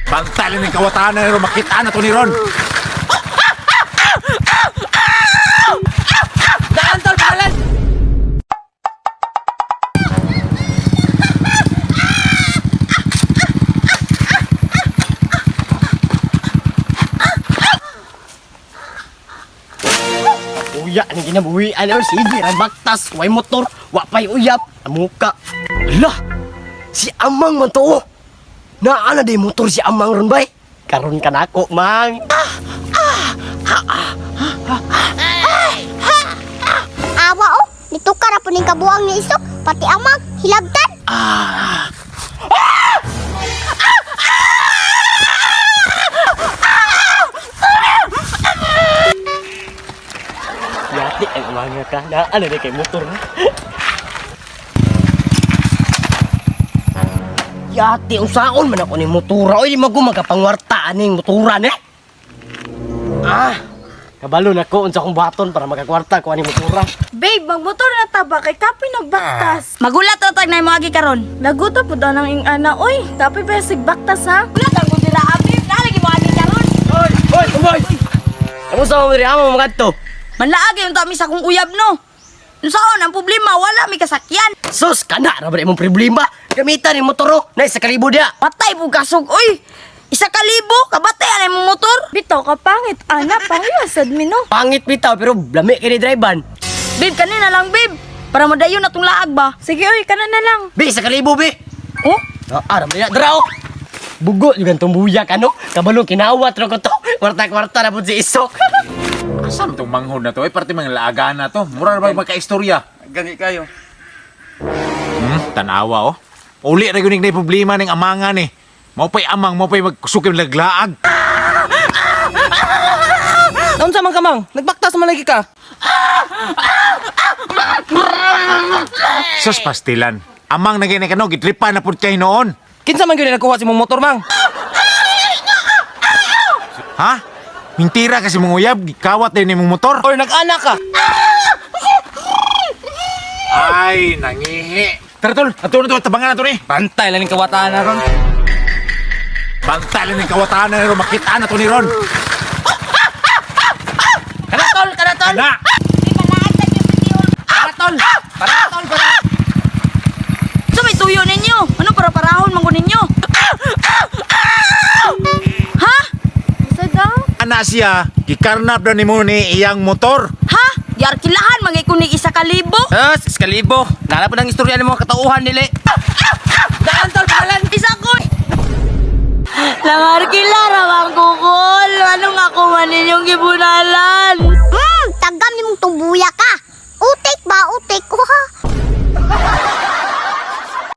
Bantalin ng kawatanan ni Ron. Makita na to ni Ron. Daan, tol, pangalan! Uya, ni ginabuhi. Ano, sige, baktas. Way motor. Wapay uyap. Amuka. Lah, si Amang man to. Naana day motor si Amang ron bay. Karon ka na ako, Mang. Awa oh, nitukar na po ning kabuang ni Isok, pati Amang, hilabtan. Yati ang umanga ka. Naana day kay motor na. Yati, usaon man ako ni motora. Oy, di magumagapangwartaan ning motoran eh. Kabalo na ko unsa kong baton para magakwarta ko ani motora. Babe, magmotor na taba kay kapoy nagbaktas. Magulat na tag na mo agi karon. Laguto pud daw nang ing ana. Oy, kapoy pa sigbaktas ha. Gulat ang gud dira abi. Nalagi mo agi karon. Hoy, boy. Kamusta mo diri amo mga to? Manlaagi yung tami sa kong uyab no. Saan ang problema? Wala may kasakyan. Sus, kana ra ba imong problema? Gamitan ni motoro na isa kalibo dia. Patay po kasog. Oy, 1,000 kabatay alay mo motor. Bitaw ka pangit. Ana, pangyasad mi no. Pangit bitaw pero lami kini drivean. Babe, kanina lang babe. Para madayon na tong laag ba? Sige oy, kana na lang. Bi, isa kalibo bi. Oh? Aram na draw. Bugo yung gantong buyak ano? Kabalong kinawat ra ko to. Kwarta-kwarta na pud si Isok. Asam itong manghod na to? Parte mga laagaan na to. Mura na ba magka-istorya? Gani kayo. Tanawa oh. Uli na yun yung problema ng amangan eh. Maupay amang, maupay magsukim laglaag. Naon sa man ka, Mang? Nagbaktas man lagi ka. Sus pastilan. Amang na ganyan ka no, gitripan na po siya noon. Kinsa man gyud nakuha si mong motor, Mang? Ha? Mintira kasi mong uyab, gikawat din yung motor. Or nag-anak ka? Ay, nangihi. Tara tol, ato na to, tabangan na to ni. Pantay lang yung kawataan na ron. Bantalin ng kawatanan ni Ron. Makita na to ni Ron. Kanatol! Ana! Kanatol! Kanatol! So may tuyo ninyo. Ano para parahon mangko ninyo? Ha? Sada? Ana siya, gikarnap na ni mo ni iyang motor. Ha? Yarkilahan mangay kunig 1,000. Kalibo! Nala po ng istorya ng mga katauhan nila. Daan, tol! Pangalan! Isa ko. Langarkila ramang kukol. Anong ako man ninyong gibunalan?